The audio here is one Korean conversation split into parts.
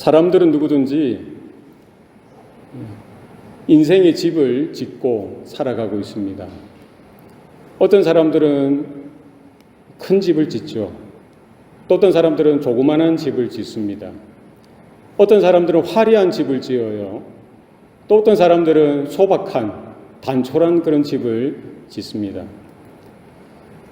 사람들은 누구든지 인생의 집을 짓고 살아가고 있습니다. 어떤 사람들은 큰 집을 짓죠. 또 어떤 사람들은 조그마한 집을 짓습니다. 어떤 사람들은 화려한 집을 지어요. 또 어떤 사람들은 소박한 단촐한 그런 집을 짓습니다.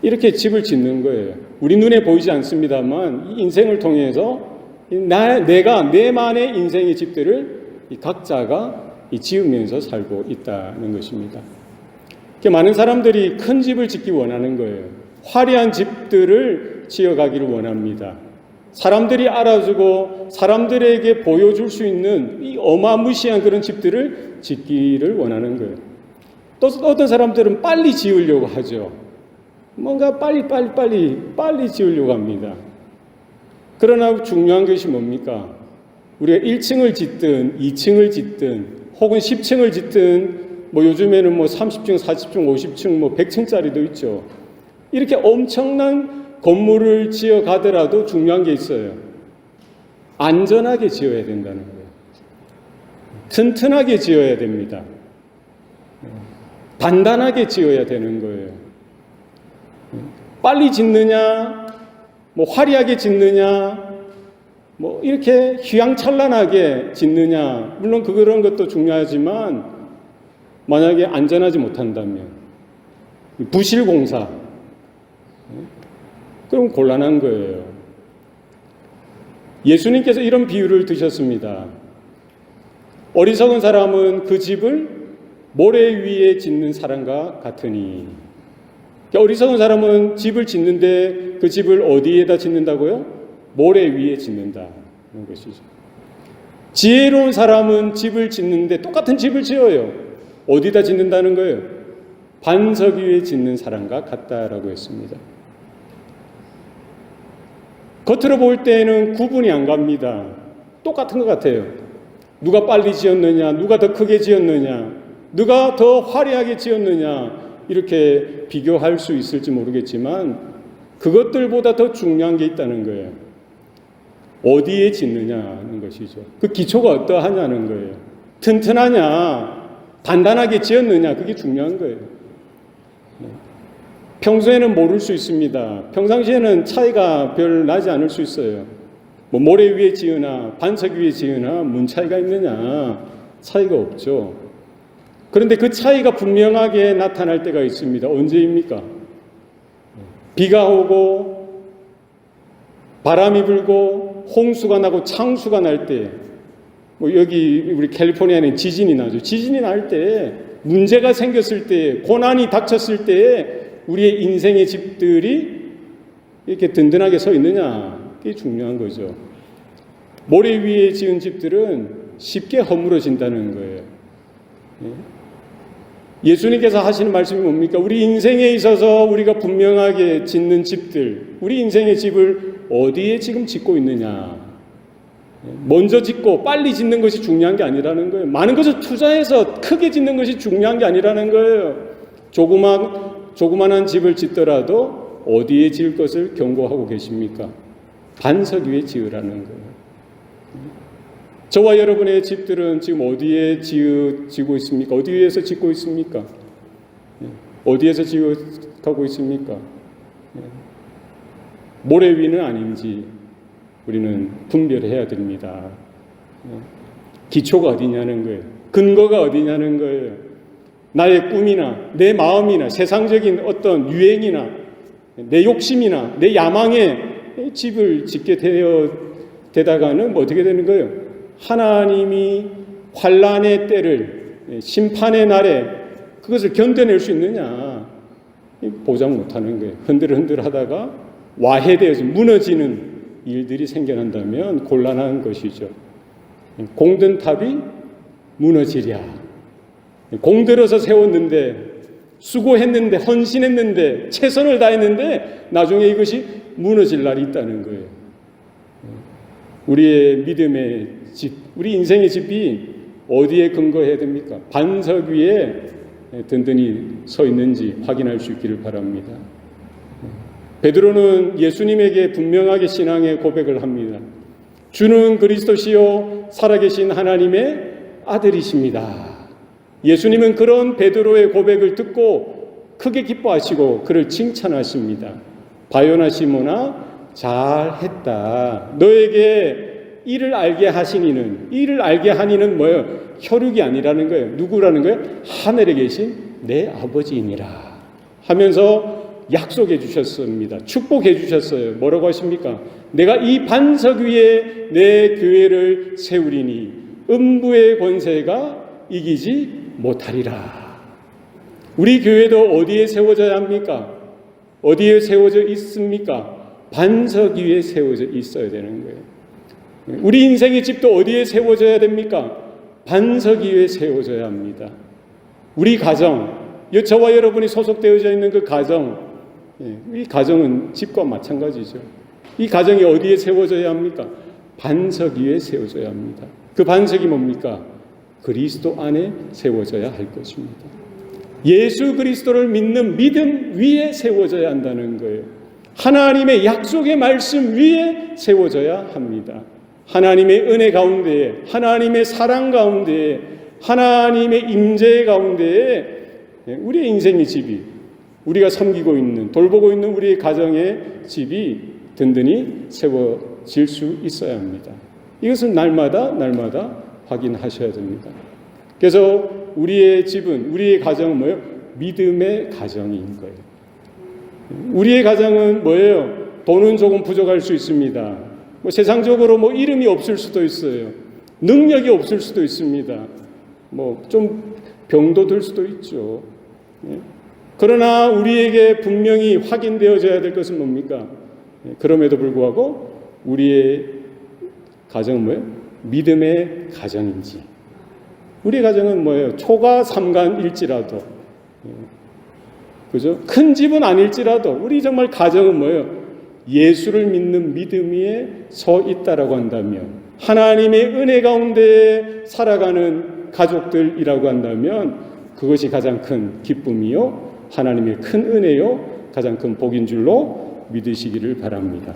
이렇게 집을 짓는 거예요. 우리 눈에 보이지 않습니다만 이 인생을 통해서 내만의 인생의 집들을 각자가 지으면서 살고 있다는 것입니다. 많은 사람들이 큰 집을 짓기 원하는 거예요. 화려한 집들을 지어가기를 원합니다. 사람들이 알아주고 사람들에게 보여줄 수 있는 이 어마무시한 그런 집들을 짓기를 원하는 거예요. 또 어떤 사람들은 빨리 지으려고 하죠. 뭔가 빨리 지으려고 합니다. 그러나 중요한 것이 뭡니까? 우리가 1층을 짓든 2층을 짓든 혹은 10층을 짓든 요즘에는 30층, 40층, 50층, 100층짜리도 있죠. 이렇게 엄청난 건물을 지어 가더라도 중요한 게 있어요. 안전하게 지어야 된다는 거예요. 튼튼하게 지어야 됩니다. 단단하게 지어야 되는 거예요. 빨리 짓느냐, 화려하게 짓느냐, 이렇게 휘황찬란하게 짓느냐, 물론 그런 것도 중요하지만 만약에 안전하지 못한다면 부실공사, 그럼 곤란한 거예요. 예수님께서 이런 비유를 드셨습니다. 어리석은 사람은 그 집을 모래 위에 짓는 사람과 같으니. 어리석은 사람은 집을 짓는데 그 집을 어디에다 짓는다고요? 모래 위에 짓는다는 것이죠. 지혜로운 사람은 집을 짓는데 똑같은 집을 지어요. 어디다 짓는다는 거예요? 반석 위에 짓는 사람과 같다라고 했습니다. 겉으로 볼 때는 구분이 안 갑니다. 똑같은 것 같아요. 누가 빨리 지었느냐, 누가 더 크게 지었느냐, 누가 더 화려하게 지었느냐, 이렇게 비교할 수 있을지 모르겠지만 그것들보다 더 중요한 게 있다는 거예요. 어디에 짓느냐는 것이죠. 그 기초가 어떠하냐는 거예요. 튼튼하냐, 단단하게 지었느냐, 그게 중요한 거예요. 평소에는 모를 수 있습니다. 평상시에는 차이가 별 나지 않을 수 있어요. 모래 위에 지으나 반석 위에 지으나 뭔 차이가 있느냐, 차이가 없죠. 그런데 그 차이가 분명하게 나타날 때가 있습니다. 언제입니까? 비가 오고 바람이 불고 홍수가 나고 창수가 날 때, 여기 우리 캘리포니아에는 지진이 나죠. 지진이 날 때, 문제가 생겼을 때, 고난이 닥쳤을 때 우리의 인생의 집들이 이렇게 든든하게 서 있느냐, 그게 중요한 거죠. 모래 위에 지은 집들은 쉽게 허물어진다는 거예요. 예수님께서 하시는 말씀이 뭡니까? 우리 인생에 있어서 우리가 분명하게 짓는 집들, 우리 인생의 집을 어디에 지금 짓고 있느냐. 먼저 짓고 빨리 짓는 것이 중요한 게 아니라는 거예요. 많은 것을 투자해서 크게 짓는 것이 중요한 게 아니라는 거예요. 조그만한 집을 짓더라도 어디에 지을 것을 경고하고 계십니까? 반석 위에 지으라는 거예요. 저와 여러분의 집들은 지금 어디에 지고 있습니까? 어디에서 짓고 있습니까? 어디에서 지어가고 있습니까? 모래 위는 아닌지 우리는 분별해야 됩니다. 기초가 어디냐는 거예요. 근거가 어디냐는 거예요. 나의 꿈이나 내 마음이나 세상적인 어떤 유행이나 내 욕심이나 내 야망에 집을 짓게 되다가는 어떻게 되는 거예요? 하나님이 환난의 때를, 심판의 날에 그것을 견뎌낼 수 있느냐, 보장 못하는 거예요. 흔들흔들 하다가 와해되어서 무너지는 일들이 생겨난다면 곤란한 것이죠. 공든 탑이 무너지랴. 공들어서 세웠는데, 수고했는데, 헌신했는데, 최선을 다했는데 나중에 이것이 무너질 날이 있다는 거예요. 우리의 믿음의 집, 우리 인생의 집이 어디에 근거해야 됩니까? 반석 위에 든든히 서 있는지 확인할 수 있기를 바랍니다. 베드로는 예수님에게 분명하게 신앙의 고백을 합니다. 주는 그리스도시요 살아계신 하나님의 아들이십니다. 예수님은 그런 베드로의 고백을 듣고 크게 기뻐하시고 그를 칭찬하십니다. 바요나 시몬아 잘했다. 너에게 이를 알게 하시니는, 이를 알게 하니는 뭐예요? 혈육이 아니라는 거예요. 누구라는 거예요? 하늘에 계신 내 아버지이니라 하면서 약속해 주셨습니다. 축복해 주셨어요. 뭐라고 하십니까? 내가 이 반석 위에 내 교회를 세우리니 음부의 권세가 이기지 못하리라. 우리 교회도 어디에 세워져야 합니까? 어디에 세워져 있습니까? 반석 위에 세워져 있어야 되는 거예요. 우리 인생의 집도 어디에 세워져야 됩니까? 반석 위에 세워져야 합니다. 우리 가정, 저와 여러분이 소속되어져 있는 그 가정, 이 가정은 집과 마찬가지죠. 이 가정이 어디에 세워져야 합니까? 반석 위에 세워져야 합니다. 그 반석이 뭡니까? 그리스도 안에 세워져야 할 것입니다. 예수 그리스도를 믿는 믿음 위에 세워져야 한다는 거예요. 하나님의 약속의 말씀 위에 세워져야 합니다. 하나님의 은혜 가운데에, 하나님의 사랑 가운데에, 하나님의 임재 가운데에 우리의 인생의 집이, 우리가 섬기고 있는, 돌보고 있는 우리의 가정의 집이 든든히 세워질 수 있어야 합니다. 이것은 날마다 확인하셔야 됩니다. 그래서 우리의 집은, 우리의 가정은 뭐예요? 믿음의 가정인 거예요. 우리의 가정은 뭐예요? 돈은 조금 부족할 수 있습니다. 세상적으로 이름이 없을 수도 있어요. 능력이 없을 수도 있습니다. 좀 병도 들 수도 있죠. 그러나 우리에게 분명히 확인되어져야 될 것은 뭡니까? 그럼에도 불구하고 우리의 가정은 뭐예요? 믿음의 가정인지. 우리의 가정은 뭐예요? 초가 삼간일지라도, 그죠? 큰 집은 아닐지라도 우리 정말 가정은 뭐예요? 예수를 믿는 믿음 위에 서 있다라고 한다면, 하나님의 은혜 가운데 살아가는 가족들이라고 한다면 그것이 가장 큰 기쁨이요, 하나님의 큰 은혜요, 가장 큰 복인 줄로 믿으시기를 바랍니다.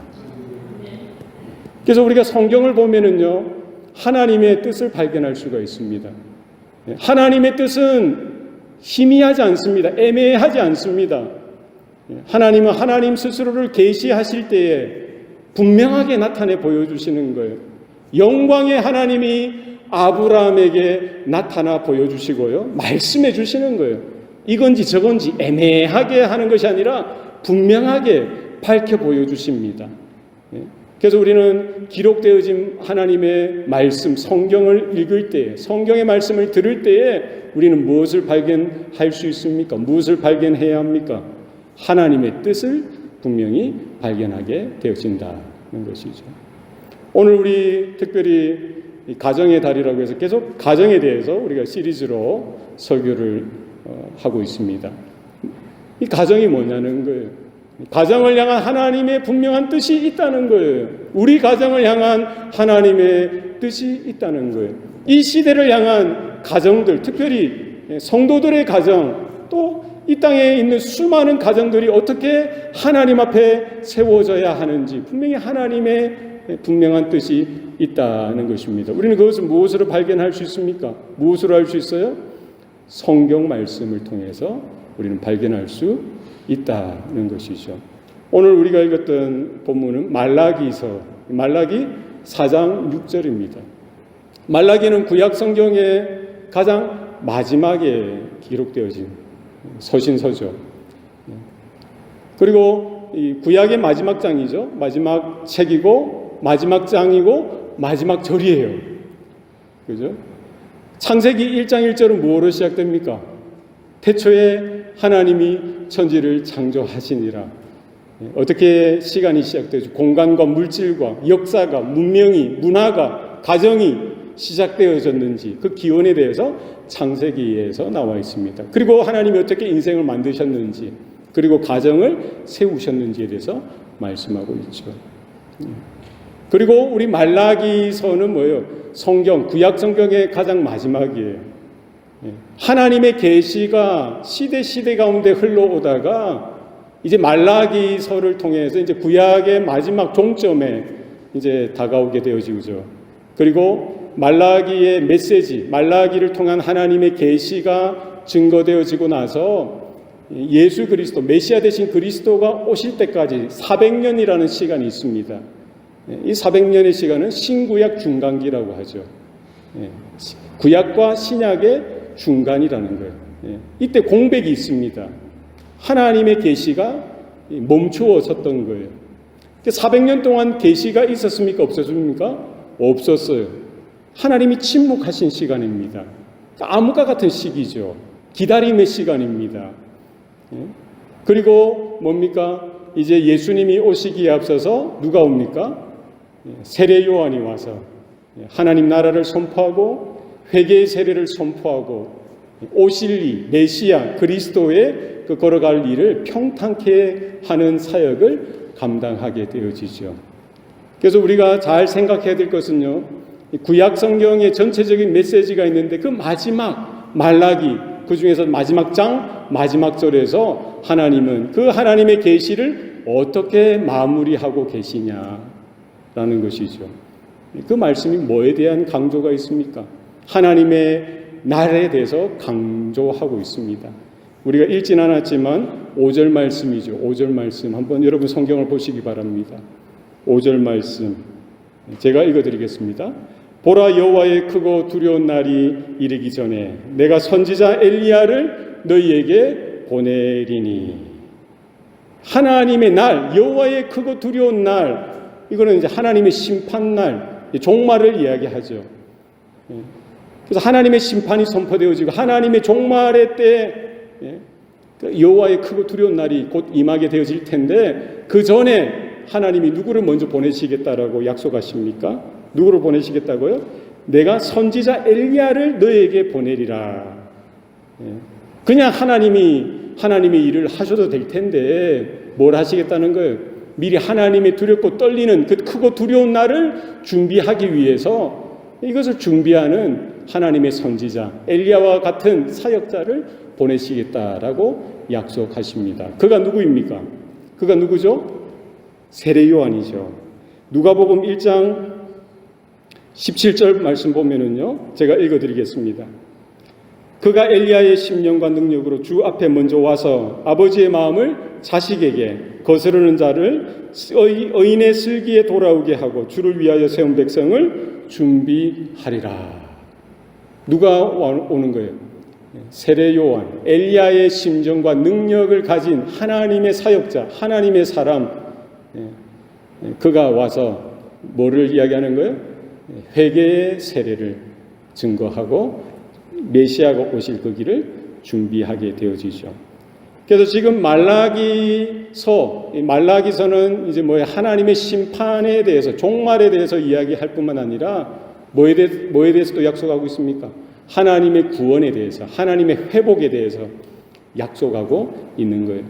그래서 우리가 성경을 보면은요, 하나님의 뜻을 발견할 수가 있습니다. 하나님의 뜻은 희미하지 않습니다. 애매하지 않습니다. 하나님은 하나님 스스로를 계시하실 때에 분명하게 나타내 보여주시는 거예요. 영광의 하나님이 아브라함에게 나타나 보여주시고요, 말씀해 주시는 거예요. 이건지 저건지 애매하게 하는 것이 아니라 분명하게 밝혀 보여주십니다. 그래서 우리는 기록되어진 하나님의 말씀, 성경을 읽을 때에, 성경의 말씀을 들을 때에 우리는 무엇을 발견할 수 있습니까? 무엇을 발견해야 합니까? 하나님의 뜻을 분명히 발견하게 되어진다는 것이죠. 오늘 우리 특별히 가정의 달이라고 해서 계속 가정에 대해서 우리가 시리즈로 설교를 하고 있습니다. 이 가정이 뭐냐는 거예요. 가정을 향한 하나님의 분명한 뜻이 있다는 거예요. 우리 가정을 향한 하나님의 뜻이 있다는 거예요. 이 시대를 향한 가정들, 특별히 성도들의 가정, 또 이 땅에 있는 수많은 가정들이 어떻게 하나님 앞에 세워져야 하는지 분명히 하나님의 분명한 뜻이 있다는 것입니다. 우리는 그것을 무엇으로 발견할 수 있습니까? 무엇으로 알 수 있어요? 성경 말씀을 통해서 우리는 발견할 수 있다는 것이죠. 오늘 우리가 읽었던 본문은 말라기서, 말라기 4장 6절입니다. 말라기는 구약 성경의 가장 마지막에 기록되어진 서신서죠. 그리고 이 구약의 마지막 장이죠. 마지막 책이고 마지막 장이고 마지막 절이에요. 그죠? 창세기 1장 1절은 무엇으로 시작됩니까? 태초에 하나님이 천지를 창조하시니라. 어떻게 시간이 시작되죠? 공간과 물질과 역사가, 문명이, 문화가, 가정이 시작되어졌는지 그 기원에 대해서 창세기에서 나와 있습니다. 그리고 하나님이 어떻게 인생을 만드셨는지, 그리고 가정을 세우셨는지에 대해서 말씀하고 있죠. 그리고 우리 말라기서는 뭐예요? 성경, 구약 성경의 가장 마지막이에요. 하나님의 계시가 시대 가운데 흘러오다가 이제 말라기서를 통해서 이제 구약의 마지막 종점에 이제 다가오게 되어지죠. 그리고 말라기의 메시지, 말라기를 통한 하나님의 계시가 증거되어지고 나서 예수 그리스도, 메시아 되신 그리스도가 오실 때까지 400년이라는 시간이 있습니다. 이 400년의 시간은 신구약 중간기라고 하죠. 구약과 신약의 중간이라는 거예요. 이때 공백이 있습니다. 하나님의 계시가 멈추어졌던 거예요. 400년 동안 계시가 있었습니까? 없었습니까? 없었어요. 하나님이 침묵하신 시간입니다. 암흑과 같은 시기죠. 기다림의 시간입니다. 그리고 뭡니까? 이제 예수님이 오시기에 앞서서 누가 옵니까? 세례 요한이 와서 하나님 나라를 선포하고 회개의 세례를 선포하고 오실 이 메시아 그리스도의 그 걸어갈 일을 평탄케 하는 사역을 감당하게 되어지죠. 그래서 우리가 잘 생각해야 될 것은요, 구약 성경의 전체적인 메시지가 있는데 그 마지막 말라기, 그 중에서 마지막 장 마지막 절에서 하나님은 그 하나님의 계시를 어떻게 마무리하고 계시냐라는 것이죠. 그 말씀이 뭐에 대한 강조가 있습니까? 하나님의 날에 대해서 강조하고 있습니다. 우리가 읽진 않았지만 5절 말씀이죠. 5절 말씀 한번 여러분 성경을 보시기 바랍니다. 5절 말씀 제가 읽어드리겠습니다. 보라, 여호와의 크고 두려운 날이 이르기 전에 내가 선지자 엘리야를 너희에게 보내리니. 하나님의 날, 여호와의 크고 두려운 날, 이거는 이제 하나님의 심판날, 종말을 이야기하죠. 그래서 하나님의 심판이 선포되어지고 하나님의 종말의 때 여호와의 크고 두려운 날이 곧 임하게 되어질 텐데, 그 전에 하나님이 누구를 먼저 보내시겠다라고 약속하십니까? 누구를 보내시겠다고요? 내가 선지자 엘리야를 너에게 보내리라. 그냥 하나님의 일을 하셔도 될 텐데 뭘 하시겠다는 거예요? 미리 하나님의 두렵고 떨리는 그 크고 두려운 날을 준비하기 위해서 이것을 준비하는 하나님의 선지자 엘리야와 같은 사역자를 보내시겠다라고 약속하십니다. 그가 누구입니까? 그가 누구죠? 세례 요한이죠. 누가복음 1장 17절 말씀 보면은요, 제가 읽어드리겠습니다. 그가 엘리야의 심령과 능력으로 주 앞에 먼저 와서 아버지의 마음을 자식에게 거스르는 자를 의인의 슬기에 돌아오게 하고 주를 위하여 세운 백성을 준비하리라. 누가 오는 거예요? 세례 요한, 엘리야의 심정과 능력을 가진 하나님의 사역자, 하나님의 사람, 그가 와서 뭐를 이야기하는 거예요? 회개의 세례를 증거하고 메시아가 오실 그 길을 준비하게 되어지죠. 그래서 지금 말라기서는 이제 하나님의 심판에 대해서, 종말에 대해서 이야기할 뿐만 아니라 뭐에 대해서 또 약속하고 있습니까? 하나님의 구원에 대해서, 하나님의 회복에 대해서 약속하고 있는 거예요.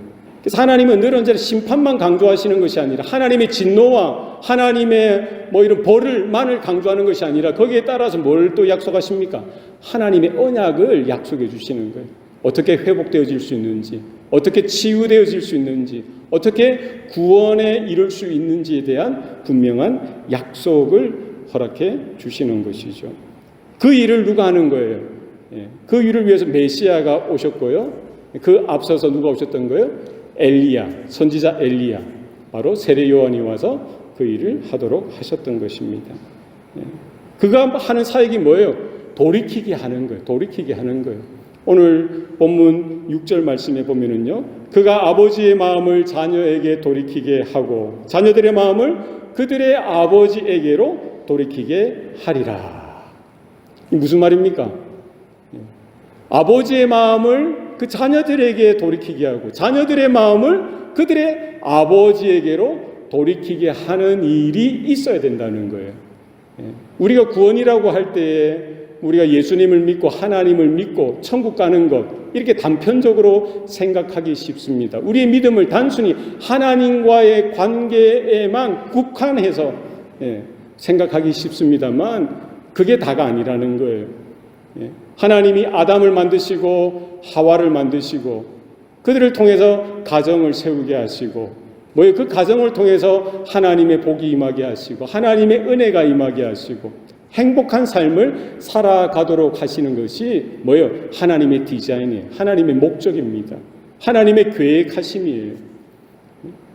그래서 하나님은 늘 언제나 심판만 강조하시는 것이 아니라 하나님의 진노와 하나님의 이런 벌을만을 강조하는 것이 아니라 거기에 따라서 뭘 또 약속하십니까? 하나님의 언약을 약속해 주시는 거예요. 어떻게 회복되어질 수 있는지, 어떻게 치유되어질 수 있는지, 어떻게 구원에 이룰 수 있는지에 대한 분명한 약속을 허락해 주시는 것이죠. 그 일을 누가 하는 거예요? 그 일을 위해서 메시아가 오셨고요. 그 앞서서 누가 오셨던 거예요? 엘리야, 선지자 엘리야, 바로 세례 요한이 와서 그 일을 하도록 하셨던 것입니다. 그가 하는 사역이 뭐예요? 돌이키게 하는 거예요. 돌이키게 하는 거예요. 오늘 본문 6절 말씀에 보면은요, 그가 아버지의 마음을 자녀에게 돌이키게 하고 자녀들의 마음을 그들의 아버지에게로 돌이키게 하리라. 무슨 말입니까? 아버지의 마음을 그 자녀들에게 돌이키게 하고 자녀들의 마음을 그들의 아버지에게로 돌이키게 하는 일이 있어야 된다는 거예요. 우리가 구원이라고 할 때에 우리가 예수님을 믿고 하나님을 믿고 천국 가는 것, 이렇게 단편적으로 생각하기 쉽습니다. 우리의 믿음을 단순히 하나님과의 관계에만 국한해서 생각하기 쉽습니다만 그게 다가 아니라는 거예요. 하나님이 아담을 만드시고 하와를 만드시고 그들을 통해서 가정을 세우게 하시고 뭐예요? 그 가정을 통해서 하나님의 복이 임하게 하시고 하나님의 은혜가 임하게 하시고 행복한 삶을 살아가도록 하시는 것이 뭐예요? 하나님의 디자인이에요. 하나님의 목적입니다. 하나님의 계획하심이에요.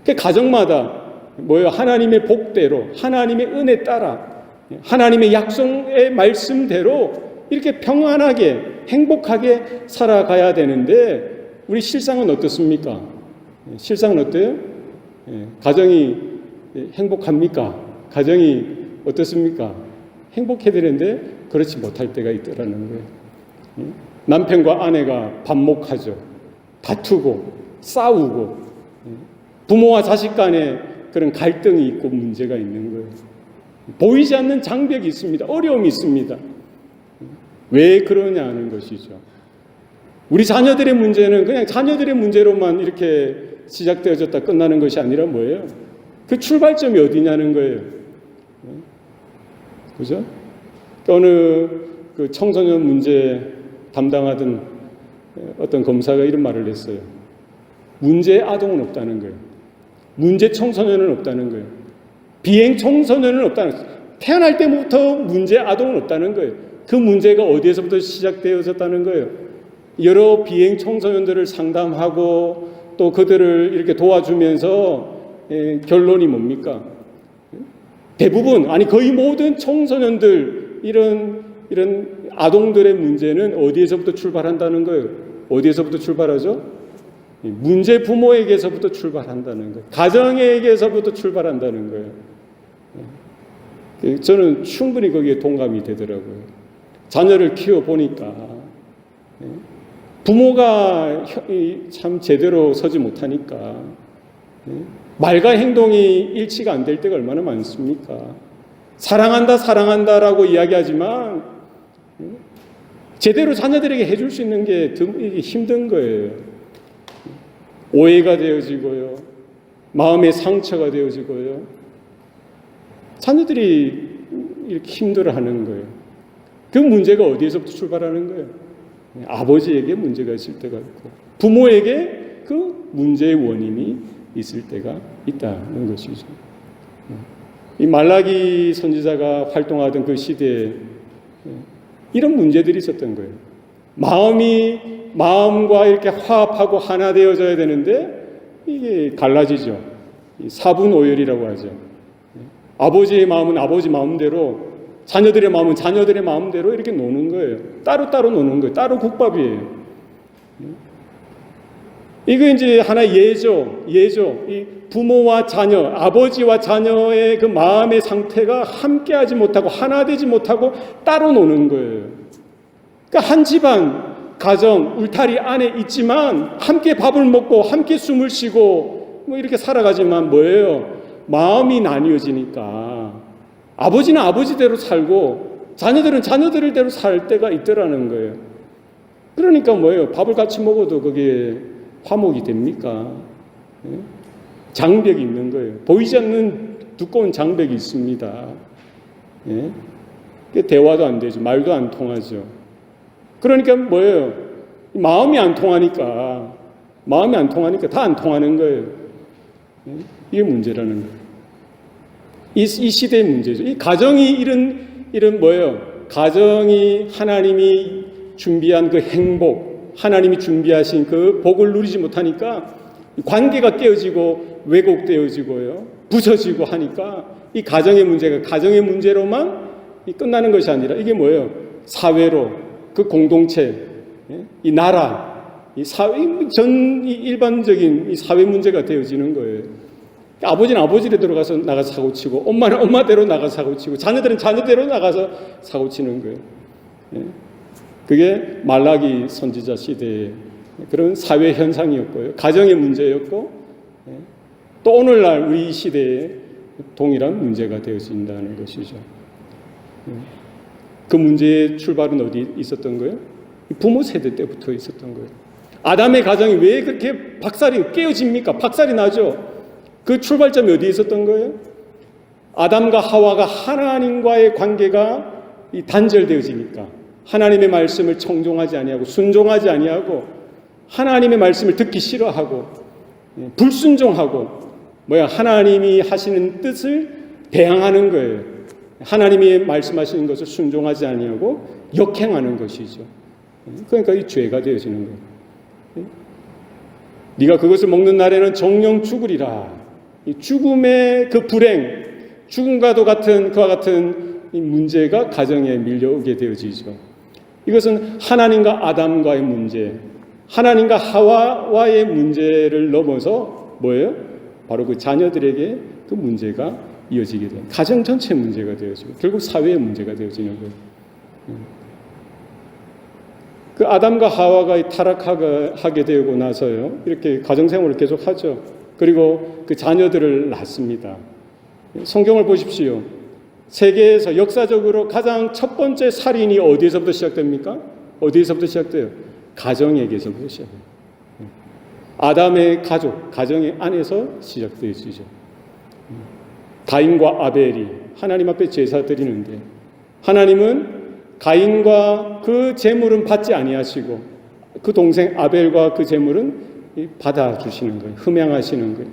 그 가정마다 뭐예요? 하나님의 복대로, 하나님의 은혜 따라, 하나님의 약속의 말씀대로 이렇게 평안하게, 행복하게 살아가야 되는데 우리 실상은 어떻습니까? 실상은 어때요? 가정이 행복합니까? 가정이 어떻습니까? 행복해야 되는데 그렇지 못할 때가 있더라는 거예요. 남편과 아내가 반목하죠. 다투고 싸우고 부모와 자식 간에 그런 갈등이 있고 문제가 있는 거예요. 보이지 않는 장벽이 있습니다. 어려움이 있습니다. 왜 그러냐는 것이죠. 우리 자녀들의 문제는 그냥 자녀들의 문제로만 이렇게 시작되어졌다 끝나는 것이 아니라 뭐예요? 그 출발점이 어디냐는 거예요. 그죠? 어느 그 청소년 문제 담당하던 어떤 검사가 이런 말을 했어요. 문제 아동은 없다는 거예요. 문제 청소년은 없다는 거예요. 비행 청소년은 없다는 거예요. 태어날 때부터 문제 아동은 없다는 거예요. 그 문제가 어디에서부터 시작되어졌다는 거예요. 여러 비행 청소년들을 상담하고 또 그들을 이렇게 도와주면서 결론이 뭡니까? 대부분, 아니 거의 모든 청소년들, 이런 아동들의 문제는 어디에서부터 출발한다는 거예요? 어디에서부터 출발하죠? 문제 부모에게서부터 출발한다는 거예요. 가정에게서부터 출발한다는 거예요. 저는 충분히 거기에 동감이 되더라고요. 자녀를 키워보니까 부모가 참 제대로 서지 못하니까 말과 행동이 일치가 안 될 때가 얼마나 많습니까? 사랑한다, 사랑한다라고 이야기하지만 제대로 자녀들에게 해줄 수 있는 게 힘든 거예요. 오해가 되어지고요. 마음의 상처가 되어지고요. 자녀들이 이렇게 힘들어하는 거예요. 그 문제가 어디에서부터 출발하는 거예요? 아버지에게 문제가 있을 때가 있고 부모에게 그 문제의 원인이 있을 때가 있다는 것이죠. 이 말라기 선지자가 활동하던 그 시대에 이런 문제들이 있었던 거예요. 마음과 이렇게 화합하고 하나 되어져야 되는데 이게 갈라지죠. 사분오열이라고 하죠. 아버지의 마음은 아버지 마음대로, 자녀들의 마음은 자녀들의 마음대로 이렇게 노는 거예요. 따로따로 노는 거예요. 따로 국밥이에요. 이거 이제 하나의 예죠. 이 부모와 자녀, 아버지와 자녀의 그 마음의 상태가 함께하지 못하고 하나 되지 못하고 따로 노는 거예요. 그러니까 한 집안, 가정, 울타리 안에 있지만 함께 밥을 먹고 함께 숨을 쉬고 뭐 이렇게 살아가지만 뭐예요? 마음이 나뉘어지니까 아버지는 아버지대로 살고 자녀들은 자녀들대로 살 때가 있더라는 거예요. 그러니까 뭐예요? 밥을 같이 먹어도 그게 화목이 됩니까? 장벽이 있는 거예요. 보이지 않는 두꺼운 장벽이 있습니다. 대화도 안 되죠. 말도 안 통하죠. 그러니까 뭐예요? 마음이 안 통하니까 다 안 통하는 거예요. 이게 문제라는 거예요. 이 시대의 문제죠. 이 가정이 이런 뭐예요? 가정이 하나님이 준비한 그 행복, 하나님이 준비하신 그 복을 누리지 못하니까 관계가 깨어지고 왜곡되어지고요, 부서지고 하니까 이 가정의 문제가 가정의 문제로만 끝나는 것이 아니라 이게 뭐예요? 사회로, 그 공동체, 이 나라, 이 사회, 이 일반적인 이 사회 문제가 되어지는 거예요. 아버지는 아버지대로 나가서 사고치고, 엄마는 엄마대로 나가서 사고치고, 자녀들은 자녀대로 나가서 사고치는 거예요. 그게 말라기 선지자 시대의 그런 사회 현상이었고요. 가정의 문제였고, 또 오늘날 우리 시대에 동일한 문제가 되어진다는 것이죠. 그 문제의 출발은 어디 있었던 거예요? 부모 세대 때부터 있었던 거예요. 아담의 가정이 왜 그렇게 박살이 깨어집니까? 박살이 나죠. 그 출발점이 어디에 있었던 거예요? 아담과 하와가 하나님과의 관계가 단절되어지니까 하나님의 말씀을 청종하지 아니하고 순종하지 아니하고 하나님의 말씀을 듣기 싫어하고 불순종하고 하나님이 하시는 뜻을 대항하는 거예요. 하나님이 말씀하시는 것을 순종하지 아니하고 역행하는 것이죠. 그러니까 이 죄가 되어지는 거예요. 네가 그것을 먹는 날에는 정령 죽으리라. 이 죽음의 그 불행, 죽음과도 같은 그와 같은 이 문제가 가정에 밀려오게 되어지죠. 이것은 하나님과 아담과의 문제, 하나님과 하와와의 문제를 넘어서 바로 그 자녀들에게 그 문제가 이어지게 돼요. 가정 전체 문제가 되어지고 결국 사회의 문제가 되어지는 거예요. 그 아담과 하와가 타락하게 되고 나서요, 이렇게 가정생활을 계속하죠. 그리고 그 자녀들을 낳습니다. 성경을 보십시오. 세계에서 역사적으로 가장 첫 번째 살인이 어디에서부터 시작됩니까? 어디에서부터 시작돼요? 가정에게서부터 시작해요. 아담의 가정의 안에서 시작되어지죠. 가인과 아벨이 하나님 앞에 제사 드리는데 하나님은 가인과 그 제물은 받지 아니하시고 그 동생 아벨과 그 제물은 받아주시는 거예요. 흠양하시는 거예요.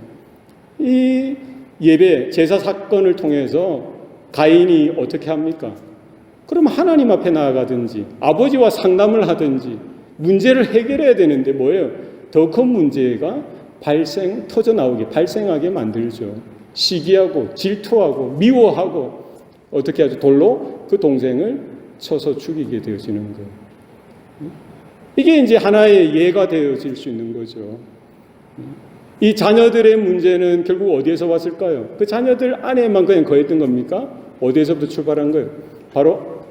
이 예배, 제사 사건을 통해서 가인이 어떻게 합니까? 그럼 하나님 앞에 나아가든지 아버지와 상담을 하든지 문제를 해결해야 되는데 더 큰 문제가 발생하게 만들죠. 시기하고 질투하고 미워하고 어떻게 하죠? 돌로 그 동생을 쳐서 죽이게 되어지는 거예요. 이게 이제 하나의 예가 되어질 수 있는 거죠. 이 자녀들의 문제는 결국 어디에서 왔을까요? 그 자녀들 안에만 그냥 거했던 겁니까? 어디에서부터 출발한 거예요? 바로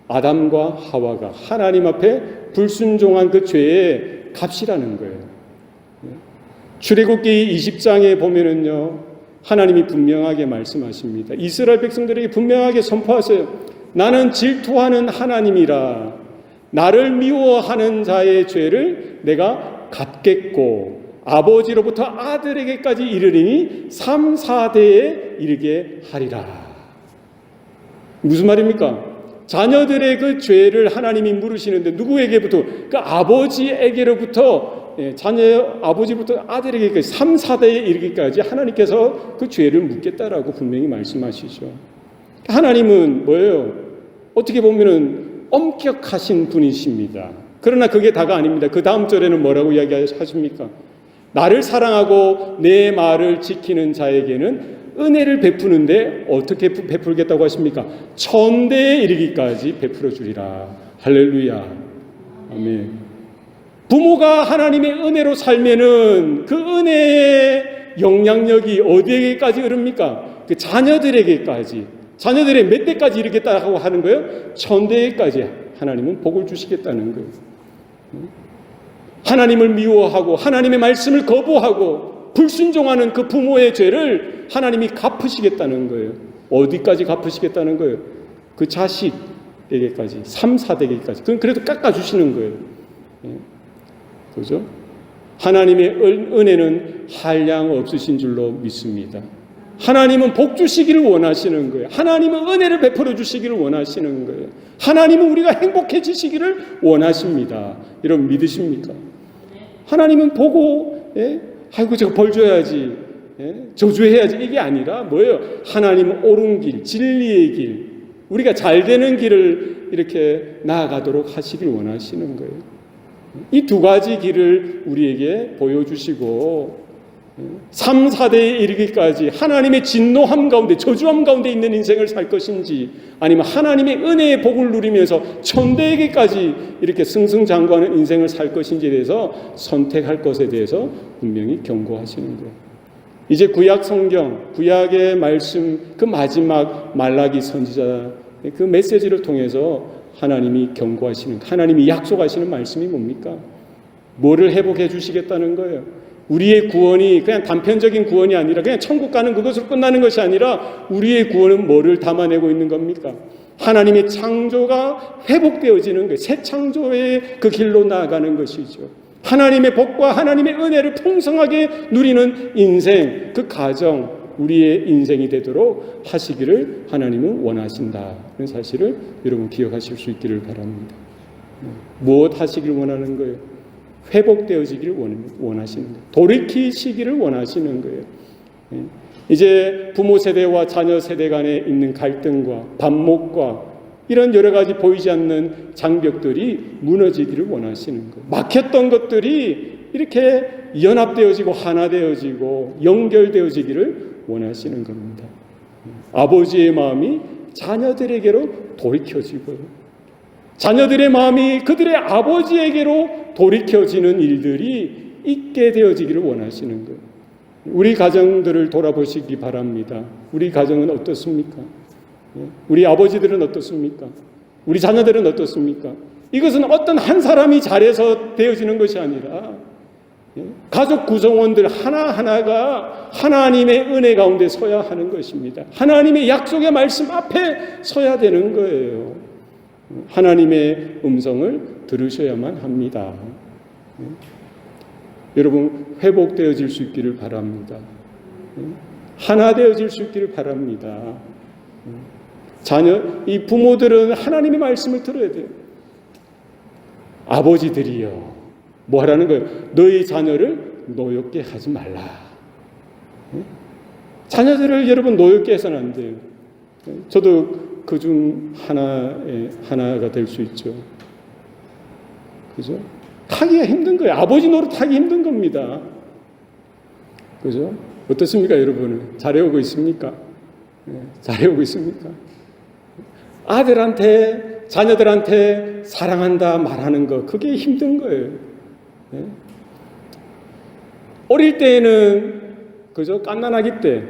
아담과 하와가 하나님 앞에 불순종한 그 죄의 값이라는 거예요. 출애굽기 20장에 보면은요, 하나님이 분명하게 말씀하십니다. 이스라엘 백성들에게 분명하게 선포하세요. 나는 질투하는 하나님이라. 나를 미워하는 자의 죄를 내가 갚겠고 아버지로부터 아들에게까지 이르리니 3, 4대에 이르게 하리라. 무슨 말입니까? 자녀들의 그 죄를 하나님이 물으시는데 누구에게부터? 그 아버지에게로부터 아버지부터 아들에게까지 3, 4대에 이르기까지 하나님께서 그 죄를 묻겠다라고 분명히 말씀하시죠. 하나님은 어떻게 보면은 엄격하신 분이십니다. 그러나 그게 다가 아닙니다. 그 다음 절에는 뭐라고 이야기하십니까? 나를 사랑하고 내 말을 지키는 자에게는 은혜를 베푸는데 어떻게 베풀겠다고 하십니까? 천대에 이르기까지 베풀어 주리라. 할렐루야. 아멘. 부모가 하나님의 은혜로 살면은 그 은혜의 영향력이 어디에게까지 이릅니까? 그 자녀들에게까지. 자녀들의 몇 대까지 이르겠다고 하는 거예요? 천대까지 하나님은 복을 주시겠다는 거예요. 하나님을 미워하고 하나님의 말씀을 거부하고 불순종하는 그 부모의 죄를 하나님이 갚으시겠다는 거예요. 어디까지 갚으시겠다는 거예요? 그 자식에게까지, 3, 4대에게까지. 그건 그래도 깎아주시는 거예요. 그죠? 하나님의 은혜는 한량 없으신 줄로 믿습니다. 하나님은 복 주시기를 원하시는 거예요. 하나님은 은혜를 베풀어 주시기를 원하시는 거예요. 하나님은 우리가 행복해지시기를 원하십니다. 여러분 믿으십니까? 하나님은 보고 아이고 제가 벌 줘야지, 저주해야지 이게 아니라 하나님은 옳은 길, 진리의 길, 우리가 잘 되는 길을 이렇게 나아가도록 하시길 원하시는 거예요. 이 두 가지 길을 우리에게 보여주시고 3, 4대에 이르기까지 하나님의 진노함 가운데 저주함 가운데 있는 인생을 살 것인지 아니면 하나님의 은혜의 복을 누리면서 천대에게까지 이렇게 승승장구하는 인생을 살 것인지에 대해서 선택할 것에 대해서 분명히 경고하시는 거예요. 이제 구약 성경, 구약의 말씀, 그 마지막 말라기 선지자 그 메시지를 통해서 하나님이 경고하시는, 하나님이 약속하시는 말씀이 뭡니까? 뭐를 회복해 주시겠다는 거예요? 우리의 구원이 그냥 단편적인 구원이 아니라 그냥 천국 가는 그것으로 끝나는 것이 아니라 우리의 구원은 뭐를 담아내고 있는 겁니까? 하나님의 창조가 회복되어지는 거예요. 새 창조의 그 길로 나아가는 것이죠. 하나님의 복과 하나님의 은혜를 풍성하게 누리는 인생, 그 가정, 우리의 인생이 되도록 하시기를 하나님은 원하신다는 사실을 여러분 기억하실 수 있기를 바랍니다. 무엇 하시기를 원하는 거예요? 회복되어지기를 원하시는 거예요. 돌이키시기를 원하시는 거예요. 이제 부모 세대와 자녀 세대 간에 있는 갈등과 반목과 이런 여러 가지 보이지 않는 장벽들이 무너지기를 원하시는 거예요. 막혔던 것들이 이렇게 연합되어지고 하나되어지고 연결되어지기를 원하시는 겁니다. 아버지의 마음이 자녀들에게로 돌이켜지고요. 자녀들의 마음이 그들의 아버지에게로 돌이켜지는 일들이 있게 되어지기를 원하시는 거예요. 우리 가정들을 돌아보시기 바랍니다. 우리 가정은 어떻습니까? 우리 아버지들은 어떻습니까? 우리 자녀들은 어떻습니까? 이것은 어떤 한 사람이 잘해서 되어지는 것이 아니라 가족 구성원들 하나하나가 하나님의 은혜 가운데 서야 하는 것입니다. 하나님의 약속의 말씀 앞에 서야 되는 거예요. 하나님의 음성을 들으셔야만 합니다. 여러분, 회복되어질 수 있기를 바랍니다. 하나 되어질 수 있기를 바랍니다. 이 부모들은 하나님의 말씀을 들어야 돼요. 아버지들이요, 뭐 하라는 거예요? 너희 자녀를 노엽게 하지 말라. 자녀들을 여러분 노엽게 해서는 안 돼요. 저도 그중 하나가 될 수 있죠. 그죠? 하기가 힘든 거예요. 아버지 노릇하기 힘든 겁니다. 그죠? 어떻습니까, 여러분은? 잘해오고 있습니까? 잘해오고 있습니까? 아들한테, 자녀들한테 사랑한다 말하는 거, 그게 힘든 거예요. 어릴 때에는, 그죠? 갓난아기 때,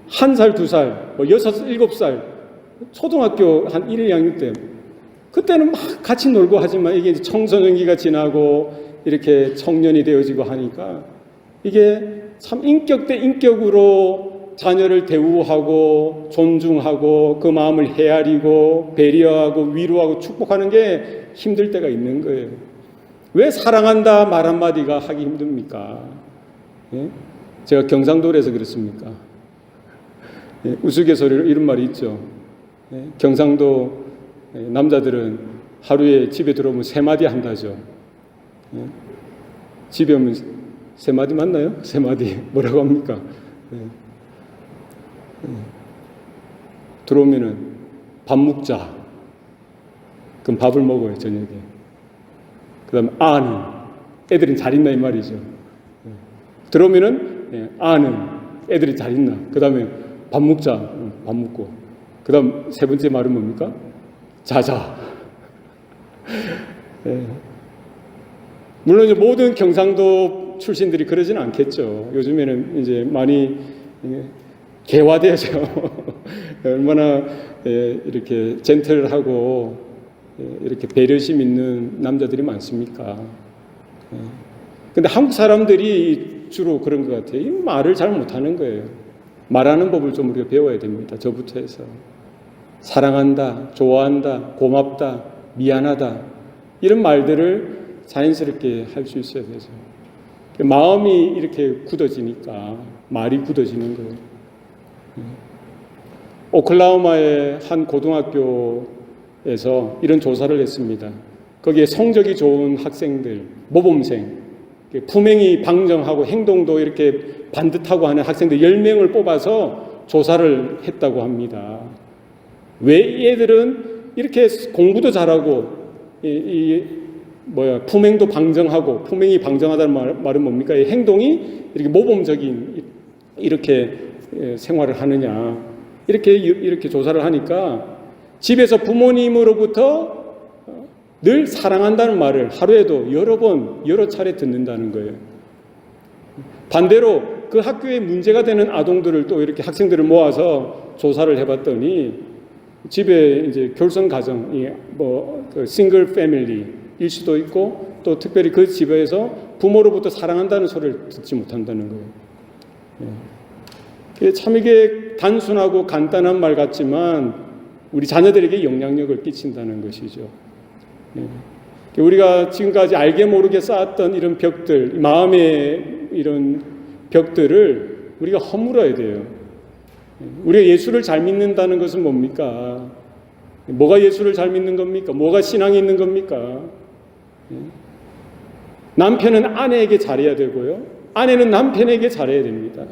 1살, 2살, 6, 7살, 초등학교 한 1, 2학년 때, 그때는 막 같이 놀고 하지만 이게 청소년기가 지나고 이렇게 청년이 되어지고 하니까 이게 참 인격 대 인격으로 자녀를 대우하고 존중하고 그 마음을 헤아리고 배려하고 위로하고 축복하는 게 힘들 때가 있는 거예요. 왜 사랑한다 말 한마디가 하기 힘듭니까? 제가 경상도에서 그렇습니까? 우스갯소리로 이런 말이 있죠. 경상도 남자들은 하루에 집에 들어오면 3마디 한다죠. 집에 오면 3마디 맞나요? 3마디 뭐라고 합니까? 들어오면은 밥 먹자. 그럼 밥을 먹어요, 저녁에. 그 다음에 아는, 애들은 잘 있나 이 말이죠. 들어오면은 아는, 애들이 잘 있나. 그 다음에 밥 먹자. 밥 먹고. 그 다음 3번째 말은 뭡니까? 자자. 물론 이제 모든 경상도 출신들이 그러지는 않겠죠. 요즘에는 이제 많이 개화되어서 얼마나 이렇게 젠틀하고 이렇게 배려심 있는 남자들이 많습니까? 근데 한국 사람들이 주로 그런 것 같아요. 이 말을 잘 못하는 거예요. 말하는 법을 좀 우리가 배워야 됩니다. 저부터 해서. 사랑한다, 좋아한다, 고맙다, 미안하다 이런 말들을 자연스럽게 할 수 있어야 되죠. 마음이 이렇게 굳어지니까 말이 굳어지는 거예요. 오클라호마의 한 고등학교에서 이런 조사를 했습니다. 거기에 성적이 좋은 학생들, 모범생, 품행이 방정하고 행동도 이렇게 반듯하고 하는 학생들 10명을 뽑아서 조사를 했다고 합니다. 왜 얘들은 이렇게 공부도 잘하고 품행도 방정하고, 품행이 방정하다는 말은 뭡니까? 이 행동이 이렇게 모범적인 이렇게 생활을 하느냐 이렇게 조사를 하니까 집에서 부모님으로부터 늘 사랑한다는 말을 하루에도 여러 차례 듣는다는 거예요. 반대로 그 학교에 문제가 되는 아동들을 또 이렇게 학생들을 모아서 조사를 해봤더니 집에 이제 결손 가정이 싱글 패밀리일 수도 있고 또 특별히 그 집에서 부모로부터 사랑한다는 소리를 듣지 못한다는 거예요. 참 이게 단순하고 간단한 말 같지만 우리 자녀들에게 영향력을 끼친다는 것이죠. 우리가 지금까지 알게 모르게 쌓았던 이런 벽들, 마음의 이런 벽들을 우리가 허물어야 돼요. 우리가 예수를 잘 믿는다는 것은 뭡니까? 뭐가 예수를 잘 믿는 겁니까? 뭐가 신앙이 있는 겁니까? 남편은 아내에게 잘해야 되고요. 아내는 남편에게 잘해야 됩니다.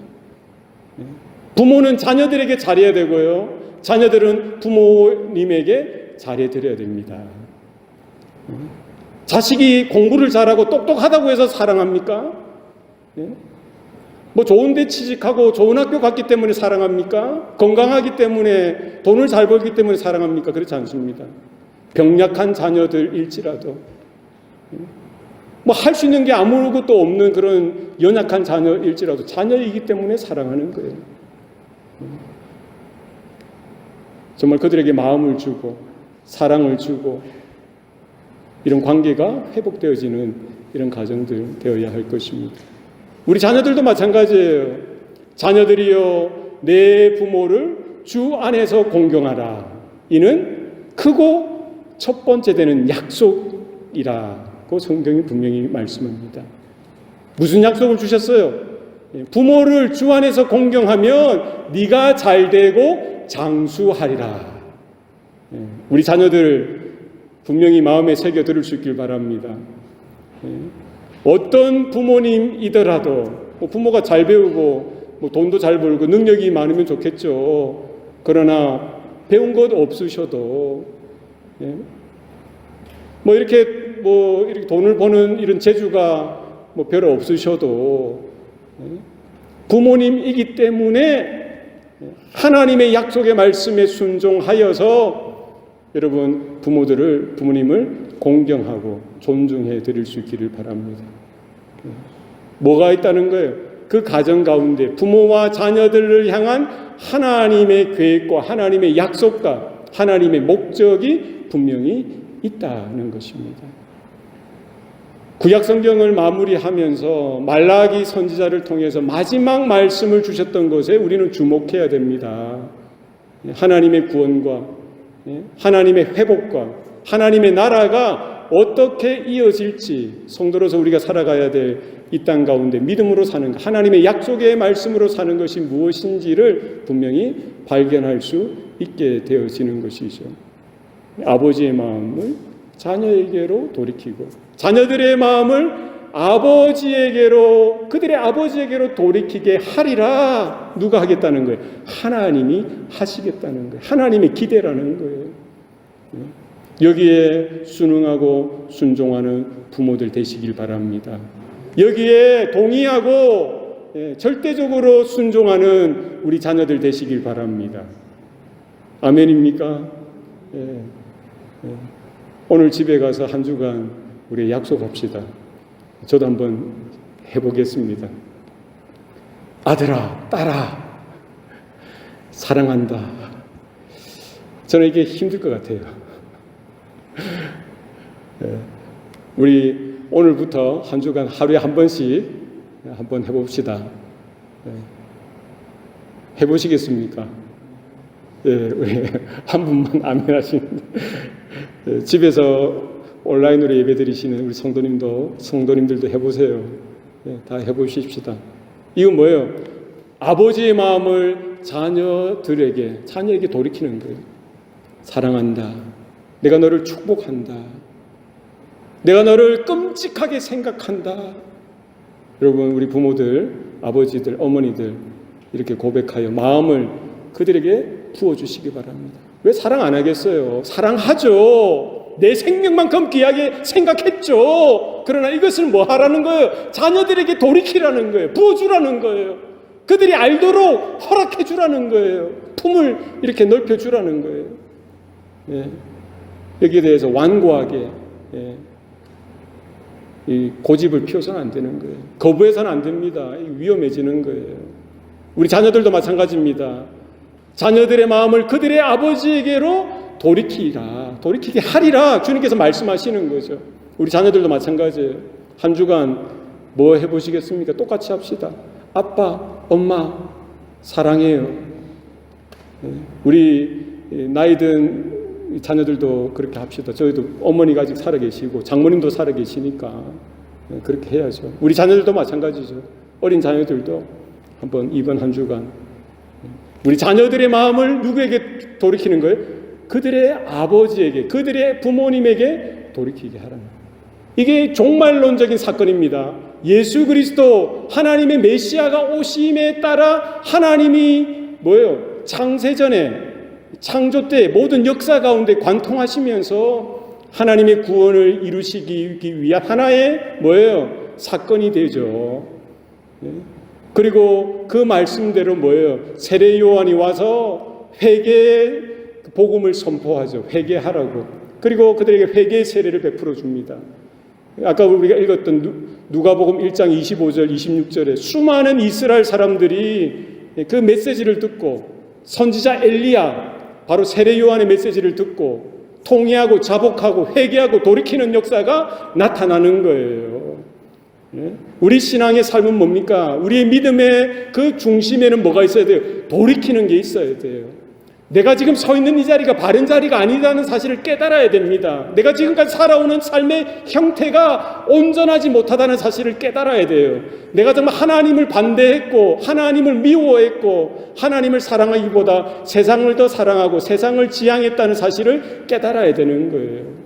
부모는 자녀들에게 잘해야 되고요. 자녀들은 부모님에게 잘해드려야 됩니다. 자식이 공부를 잘하고 똑똑하다고 해서 사랑합니까? 뭐 좋은 데 취직하고 좋은 학교 갔기 때문에 사랑합니까? 건강하기 때문에 돈을 잘 벌기 때문에 사랑합니까? 그렇지 않습니다. 병약한 자녀들일지라도 뭐 할 수 있는 게 아무것도 없는 그런 연약한 자녀일지라도 자녀이기 때문에 사랑하는 거예요. 정말 그들에게 마음을 주고 사랑을 주고 이런 관계가 회복되어지는 이런 가정들 되어야 할 것입니다. 우리 자녀들도 마찬가지예요. 자녀들이여 내 부모를 주 안에서 공경하라. 이는 크고 첫 번째 되는 약속이라고 성경이 분명히 말씀합니다. 무슨 약속을 주셨어요? 부모를 주 안에서 공경하면 네가 잘되고 장수하리라. 우리 자녀들 분명히 마음에 새겨 들을 수 있길 바랍니다. 어떤 부모님이더라도 부모가 잘 배우고 돈도 잘 벌고 능력이 많으면 좋겠죠. 그러나 배운 것 없으셔도 이렇게 돈을 버는 이런 재주가 별로 없으셔도 부모님이기 때문에 하나님의 약속의 말씀에 순종하여서 여러분 부모님을 공경하고 존중해 드릴 수 있기를 바랍니다. 뭐가 있다는 거예요? 그 가정 가운데 부모와 자녀들을 향한 하나님의 계획과 하나님의 약속과 하나님의 목적이 분명히 있다는 것입니다. 구약 성경을 마무리하면서 말라기 선지자를 통해서 마지막 말씀을 주셨던 것에 우리는 주목해야 됩니다. 하나님의 구원과 하나님의 회복과 하나님의 나라가 어떻게 이어질지 성도로서 우리가 살아가야 될 이 땅 가운데 믿음으로 사는 것, 하나님의 약속의 말씀으로 사는 것이 무엇인지를 분명히 발견할 수 있게 되어지는 것이죠. 아버지의 마음을 자녀에게로 돌이키고 자녀들의 마음을 그들의 아버지에게로 돌이키게 하리라. 누가 하겠다는 거예요? 하나님이 하시겠다는 거예요. 하나님의 기대라는 거예요. 여기에 순응하고 순종하는 부모들 되시길 바랍니다. 여기에 동의하고 절대적으로 순종하는 우리 자녀들 되시길 바랍니다. 아멘입니까? 오늘 집에 가서 한 주간 우리 약속합시다. 저도 한번 해보겠습니다. 아들아, 딸아, 사랑한다. 저는 이게 힘들 것 같아요. 우리 오늘부터 한 주간 하루에 한 번씩 한번 해봅시다. 해보시겠습니까? 우리 한 분만 아멘 하시는데 집에서 온라인으로 예배드리시는 우리 성도님들도 해보세요. 다 해보십시다. 이건 뭐예요? 아버지의 마음을 자녀에게 돌이키는 거예요. 사랑한다. 내가 너를 축복한다. 내가 너를 끔찍하게 생각한다. 여러분 우리 부모들, 아버지들, 어머니들 이렇게 고백하여 마음을 그들에게 부어주시기 바랍니다. 왜 사랑 안 하겠어요? 사랑하죠. 내 생명만큼 귀하게 생각했죠. 그러나 이것을 뭐 하라는 거예요? 자녀들에게 돌이키라는 거예요. 부어주라는 거예요. 그들이 알도록 허락해 주라는 거예요. 품을 이렇게 넓혀 주라는 거예요. 여기에 대해서 완고하게 이 고집을 피워서는 안 되는 거예요. 거부해서는 안 됩니다. 위험해지는 거예요. 우리 자녀들도 마찬가지입니다. 자녀들의 마음을 그들의 아버지에게로 돌이키게 하리라 주님께서 말씀하시는 거죠. 우리 자녀들도 마찬가지예요. 한 주간 뭐 해보시겠습니까? 똑같이 합시다. 아빠, 엄마 사랑해요. 우리 나이 든 자녀들도 그렇게 합시다. 저희도 어머니가 아직 살아계시고 장모님도 살아계시니까 그렇게 해야죠. 우리 자녀들도 마찬가지죠. 어린 자녀들도 한번 이번 한 주간 우리 자녀들의 마음을 누구에게 돌이키는 거예요? 그들의 아버지에게, 그들의 부모님에게 돌이키게 하라는 거예요. 이게 종말론적인 사건입니다. 예수 그리스도 하나님의 메시아가 오심에 따라 하나님이 뭐예요? 창세전에 창조 때 모든 역사 가운데 관통하시면서 하나님의 구원을 이루시기 위한 하나의 뭐예요? 사건이 되죠. 그리고 그 말씀대로 뭐예요? 세례 요한이 와서 회개의 복음을 선포하죠. 회개하라고. 그리고 그들에게 회개의 세례를 베풀어 줍니다. 아까 우리가 읽었던 누가복음 1장 25절 26절에 수많은 이스라엘 사람들이 그 메시지를 듣고 선지자 엘리야 바로 세례 요한의 메시지를 듣고 통회하고 자복하고 회개하고 돌이키는 역사가 나타나는 거예요. 우리 신앙의 삶은 뭡니까? 우리의 믿음의 그 중심에는 뭐가 있어야 돼요? 돌이키는 게 있어야 돼요. 내가 지금 서 있는 이 자리가 바른 자리가 아니라는 사실을 깨달아야 됩니다. 내가 지금까지 살아오는 삶의 형태가 온전하지 못하다는 사실을 깨달아야 돼요. 내가 정말 하나님을 반대했고 하나님을 미워했고 하나님을 사랑하기보다 세상을 더 사랑하고 세상을 지향했다는 사실을 깨달아야 되는 거예요.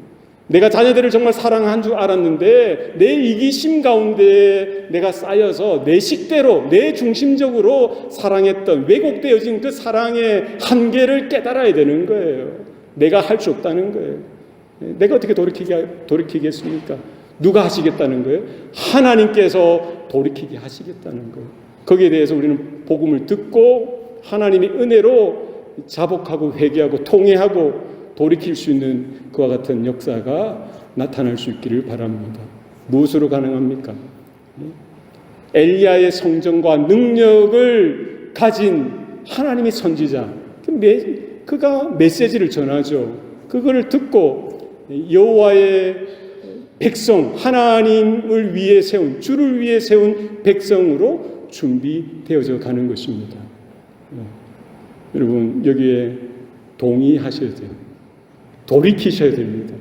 내가 자녀들을 정말 사랑한 줄 알았는데 내 이기심 가운데 내가 쌓여서 내 식대로 내 중심적으로 사랑했던 왜곡되어진 그 사랑의 한계를 깨달아야 되는 거예요. 내가 할 수 없다는 거예요. 내가 어떻게 돌이키겠습니까? 누가 하시겠다는 거예요? 하나님께서 돌이키게 하시겠다는 거예요. 거기에 대해서 우리는 복음을 듣고 하나님의 은혜로 자복하고 회개하고 통회하고 돌이킬 수 있는 그와 같은 역사가 나타날 수 있기를 바랍니다. 무엇으로 가능합니까? 엘리야의 성정과 능력을 가진 하나님의 선지자, 그가 메시지를 전하죠. 그거를 듣고 여호와의 백성, 하나님을 위해 세운, 주를 위해 세운 백성으로 준비되어져 가는 것입니다. 여러분 여기에 동의하셔야 돼요. 돌이키셔야 됩니다.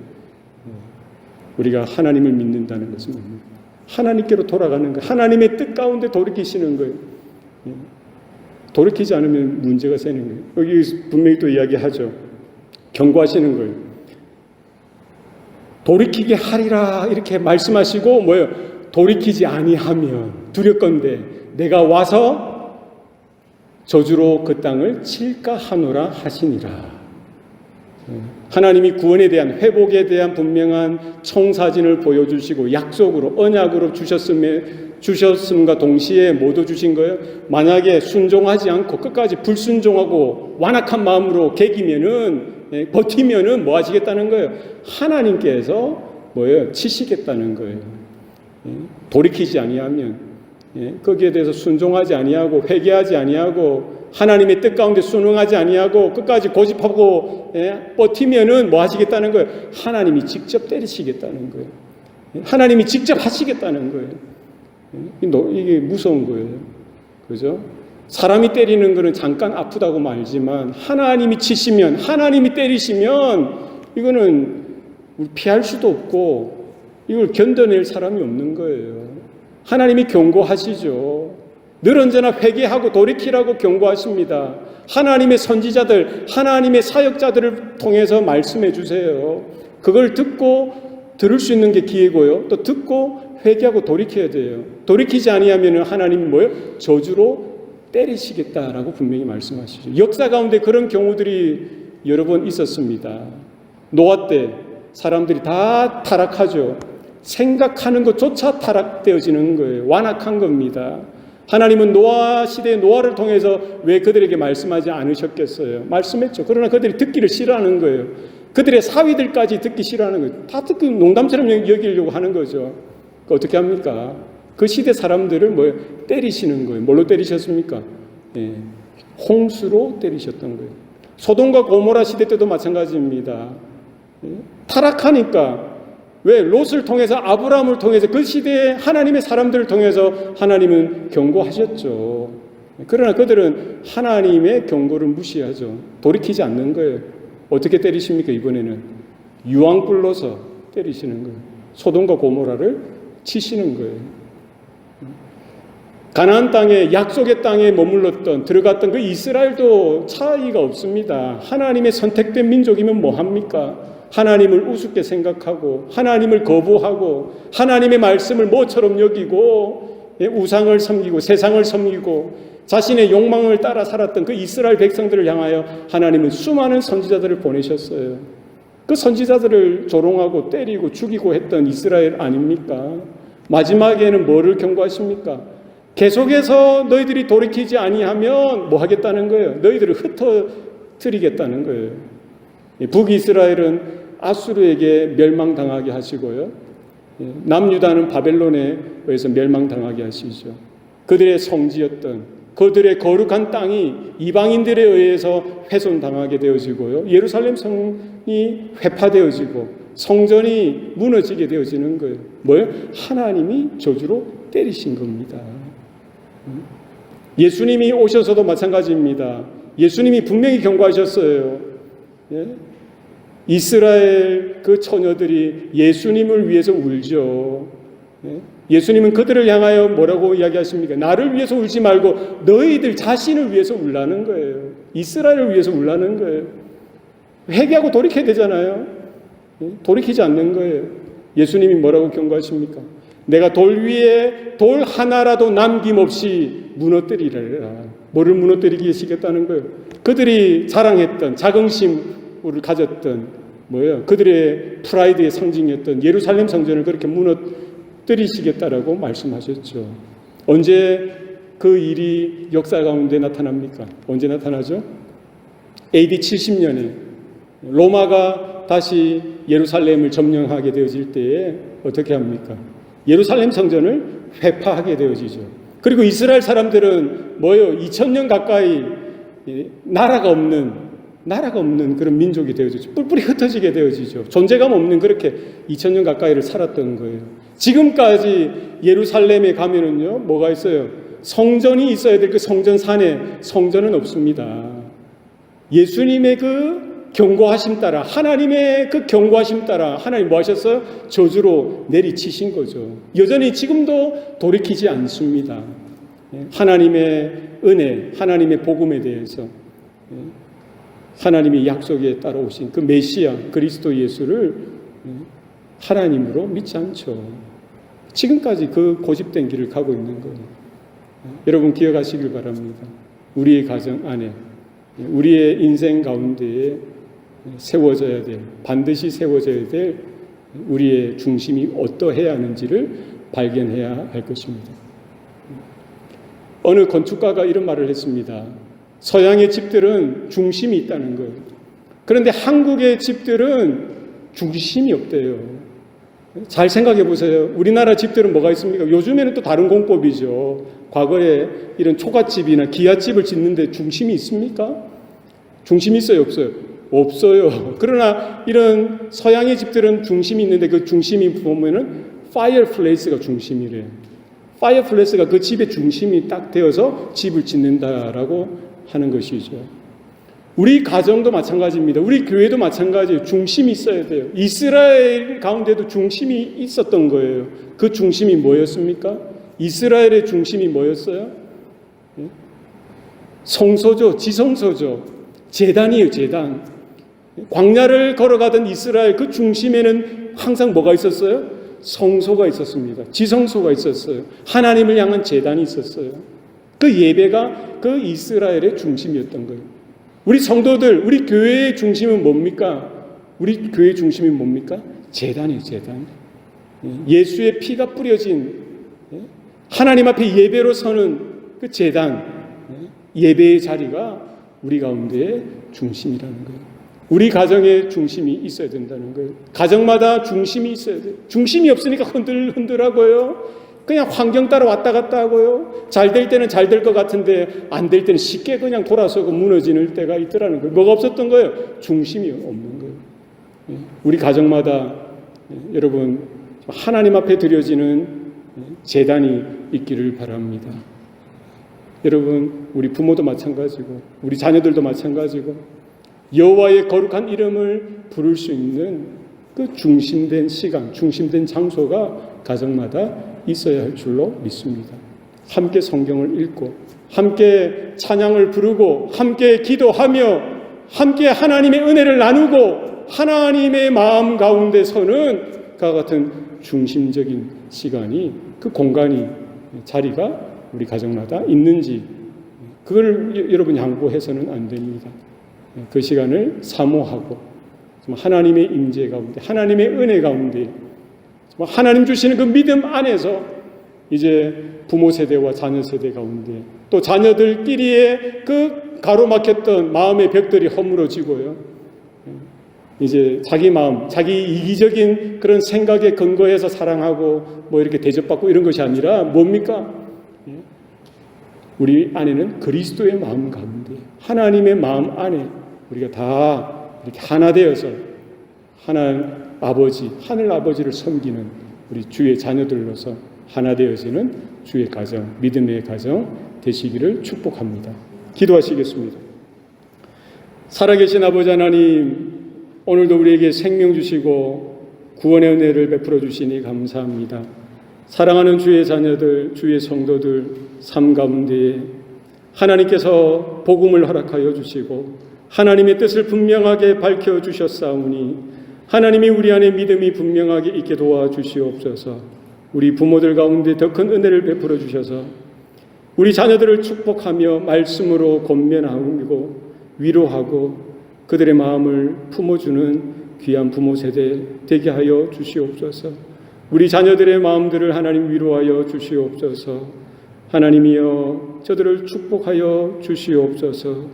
우리가 하나님을 믿는다는 것은 뭡니까? 하나님께로 돌아가는 거예요. 하나님의 뜻 가운데 돌이키시는 거예요. 돌이키지 않으면 문제가 생기는 거예요. 여기 분명히 또 이야기하죠. 경고하시는 거예요. 돌이키게 하리라 이렇게 말씀하시고 뭐예요? 돌이키지 아니하면 두렵건대 내가 와서 저주로 그 땅을 칠까 하노라 하시니라. 하나님이 구원에 대한 회복에 대한 분명한 청사진을 보여주시고 약속으로 언약으로 주셨음과 동시에 뭐도 주신 거예요? 만약에 순종하지 않고 끝까지 불순종하고 완악한 마음으로 개기면은 버티면은 뭐 하시겠다는 거예요? 하나님께서 뭐예요? 치시겠다는 거예요. 돌이키지 아니하면 거기에 대해서 순종하지 아니하고 회개하지 아니하고 하나님의 뜻 가운데 순응하지 아니하고 끝까지 고집하고 버티면은 뭐 하시겠다는 거예요? 하나님이 직접 때리시겠다는 거예요. 하나님이 직접 하시겠다는 거예요. 이게 무서운 거예요. 그죠? 사람이 때리는 거는 잠깐 아프다고 말지만 하나님이 치시면, 하나님이 때리시면 이거는 피할 수도 없고 이걸 견뎌낼 사람이 없는 거예요. 하나님이 경고하시죠. 늘 언제나 회개하고 돌이키라고 경고하십니다. 하나님의 선지자들, 하나님의 사역자들을 통해서 말씀해 주세요. 그걸 듣고 들을 수 있는 게 기회고요. 또 듣고 회개하고 돌이켜야 돼요. 돌이키지 아니하면 하나님이 뭐예요? 저주로 때리시겠다라고 분명히 말씀하시죠. 역사 가운데 그런 경우들이 여러 번 있었습니다. 노아 때 사람들이 다 타락하죠. 생각하는 것조차 타락되어지는 거예요. 완악한 겁니다. 하나님은 노아 시대의 노아를 통해서 왜 그들에게 말씀하지 않으셨겠어요? 말씀했죠. 그러나 그들이 듣기를 싫어하는 거예요. 그들의 사위들까지 듣기 싫어하는 거예요. 다 듣기 농담처럼 여기려고 하는 거죠. 어떻게 합니까? 그 시대 사람들을 뭐 때리시는 거예요. 뭘로 때리셨습니까? 홍수로 때리셨던 거예요. 소돔과 고모라 시대 때도 마찬가지입니다. 타락하니까 왜 롯을 통해서 아브라함을 통해서 그 시대의 하나님의 사람들을 통해서 하나님은 경고하셨죠. 그러나 그들은 하나님의 경고를 무시하죠. 돌이키지 않는 거예요. 어떻게 때리십니까? 이번에는 유황불로서 때리시는 거예요. 소돔과 고모라를 치시는 거예요. 가나안 땅에 약속의 땅에 머물렀던 들어갔던 그 이스라엘도 차이가 없습니다. 하나님의 선택된 민족이면 뭐 합니까? 하나님을 우습게 생각하고 하나님을 거부하고 하나님의 말씀을 뭐처럼 여기고 우상을 섬기고 세상을 섬기고 자신의 욕망을 따라 살았던 그 이스라엘 백성들을 향하여 하나님은 수많은 선지자들을 보내셨어요. 그 선지자들을 조롱하고 때리고 죽이고 했던 이스라엘 아닙니까? 마지막에는 뭐를 경고하십니까? 계속해서 너희들이 돌이키지 아니하면 뭐 하겠다는 거예요? 너희들을 흩어뜨리겠다는 거예요. 북이스라엘은 아수르에게 멸망당하게 하시고요. 남유다는 바벨론에 의해서 멸망당하게 하시죠. 그들의 성지였던 그들의 거룩한 땅이 이방인들에 의해서 훼손당하게 되어지고요. 예루살렘 성이 회파되어지고 성전이 무너지게 되어지는 거예요. 뭐예요? 하나님이 저주로 때리신 겁니다. 예수님이 오셔서도 마찬가지입니다. 예수님이 분명히 경고하셨어요. 이스라엘 그 처녀들이 예수님을 위해서 울죠. 예수님은 그들을 향하여 뭐라고 이야기하십니까? 나를 위해서 울지 말고 너희들 자신을 위해서 울라는 거예요. 이스라엘을 위해서 울라는 거예요. 회개하고 돌이켜야 되잖아요. 돌이키지 않는 거예요. 예수님이 뭐라고 경고하십니까? 내가 돌 위에 돌 하나라도 남김없이 무너뜨리리라. 뭐를 무너뜨리기 시겠다는 거예요? 그들이 자랑했던 자긍심을 가졌던 뭐예요? 그들의 프라이드의 상징이었던 예루살렘 성전을 그렇게 무너뜨리시겠다라고 말씀하셨죠. 언제 그 일이 역사 가운데 나타납니까? 언제 나타나죠? AD 70년에 로마가 다시 예루살렘을 점령하게 되어질 때에 어떻게 합니까? 예루살렘 성전을 회파하게 되어지죠. 그리고 이스라엘 사람들은 뭐예요? 2000년 가까이 나라가 없는 그런 민족이 되어지죠. 뿔뿔이 흩어지게 되어지죠. 존재감 없는 그렇게 2000년 가까이를 살았던 거예요. 지금까지 예루살렘에 가면은요, 뭐가 있어요? 성전이 있어야 될 그 성전 산에 성전은 없습니다. 예수님의 그 경고하심 따라, 하나님의 그 경고하심 따라 하나님 뭐 하셨어요? 저주로 내리치신 거죠. 여전히 지금도 돌이키지 않습니다. 하나님의 은혜, 하나님의 복음에 대해서 하나님의 약속에 따라오신 그 메시아 그리스도 예수를 하나님으로 믿지 않죠. 지금까지 그 고집된 길을 가고 있는 거예요. 여러분 기억하시길 바랍니다. 우리의 가정 안에, 우리의 인생 가운데에 세워져야 될, 반드시 세워져야 될 우리의 중심이 어떠해야 하는지를 발견해야 할 것입니다. 어느 건축가가 이런 말을 했습니다. 서양의 집들은 중심이 있다는 거예요. 그런데 한국의 집들은 중심이 없대요. 잘 생각해 보세요. 우리나라 집들은 뭐가 있습니까? 요즘에는 또 다른 공법이죠. 과거에 이런 초가집이나 기아집을 짓는데 중심이 있습니까? 중심이 있어요? 없어요? 없어요. 그러나 이런 서양의 집들은 중심이 있는데 그 중심이 보면은 파이어플레이스가 중심이래요. 파이어플레이스가 그 집의 중심이 딱 되어서 집을 짓는다라고 하는 것이죠. 우리 가정도 마찬가지입니다. 우리 교회도 마찬가지예요. 중심이 있어야 돼요. 이스라엘 가운데도 중심이 있었던 거예요. 그 중심이 뭐였습니까? 이스라엘의 중심이 뭐였어요? 성소죠. 지성소죠. 제단이에요. 제단. 광야를 걸어가던 이스라엘 그 중심에는 항상 뭐가 있었어요? 성소가 있었습니다. 지성소가 있었어요. 하나님을 향한 제단이 있었어요. 그 예배가 그 이스라엘의 중심이었던 거예요. 우리 성도들, 우리 교회의 중심은 뭡니까? 우리 교회의 중심이 뭡니까? 제단이에요, 제단. 예수의 피가 뿌려진 하나님 앞에 예배로 서는 그 제단, 예배의 자리가 우리 가운데의 중심이라는 거예요. 우리 가정의 중심이 있어야 된다는 거예요. 가정마다 중심이 있어야 돼요. 중심이 없으니까 흔들흔들하고요. 그냥 환경 따라 왔다 갔다 하고요. 잘 될 때는 잘 될 것 같은데 안 될 때는 쉽게 그냥 돌아서고 무너지는 때가 있더라는 거예요. 뭐가 없었던 거예요? 중심이 없는 거예요. 우리 가정마다 여러분 하나님 앞에 드려지는 제단이 있기를 바랍니다. 여러분 우리 부모도 마찬가지고 우리 자녀들도 마찬가지고 여호와의 거룩한 이름을 부를 수 있는 그 중심된 시간, 중심된 장소가 가정마다 있어야 할 줄로 믿습니다. 함께 성경을 읽고 함께 찬양을 부르고 함께 기도하며 함께 하나님의 은혜를 나누고 하나님의 마음 가운데 서는 그와 같은 중심적인 시간이, 그 공간이, 자리가 우리 가정마다 있는지, 그걸 여러분 양보해서는 안 됩니다. 그 시간을 사모하고 하나님의 임재 가운데, 하나님의 은혜 가운데, 하나님 주시는 그 믿음 안에서 이제 부모 세대와 자녀 세대 가운데, 또 자녀들끼리의 그 가로막혔던 마음의 벽들이 허물어지고요, 이제 자기 마음, 자기 이기적인 그런 생각에 근거해서 사랑하고 뭐 이렇게 대접받고 이런 것이 아니라 뭡니까? 우리 안에는 그리스도의 마음 가운데, 하나님의 마음 안에 우리가 다 이렇게 하나 되어서 하나님 아버지, 하늘 아버지를 섬기는 우리 주의 자녀들로서 하나 되어지는 주의 가정, 믿음의 가정 되시기를 축복합니다. 기도하시겠습니다. 살아계신 아버지 하나님, 오늘도 우리에게 생명 주시고 구원의 은혜를 베풀어 주시니 감사합니다. 사랑하는 주의 자녀들, 주의 성도들 삶 가운데에 하나님께서 복음을 허락하여 주시고 하나님의 뜻을 분명하게 밝혀 주셨사오니 하나님이 우리 안에 믿음이 분명하게 있게 도와주시옵소서. 우리 부모들 가운데 더 큰 은혜를 베풀어 주셔서 우리 자녀들을 축복하며 말씀으로 권면하고 위로하고 그들의 마음을 품어주는 귀한 부모 세대 되게 하여 주시옵소서. 우리 자녀들의 마음들을 하나님 위로하여 주시옵소서. 하나님이여 저들을 축복하여 주시옵소서.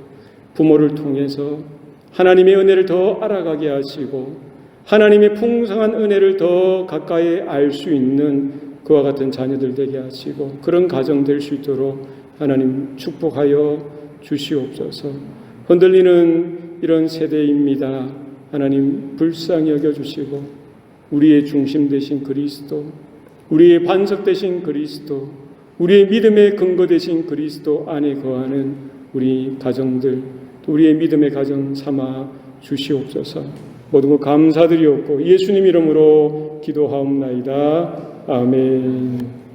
부모를 통해서 하나님의 은혜를 더 알아가게 하시고 하나님의 풍성한 은혜를 더 가까이 알 수 있는 그와 같은 자녀들 되게 하시고 그런 가정 될 수 있도록 하나님 축복하여 주시옵소서. 흔들리는 이런 세대입니다. 하나님 불쌍히 여겨주시고 우리의 중심 되신 그리스도, 우리의 반석 되신 그리스도, 우리의 믿음의 근거 되신 그리스도 안에 거하는 우리 가정들, 우리의 믿음의 가정 삼아 주시옵소서. 모든 것 감사드리옵고 예수님 이름으로 기도하옵나이다. 아멘.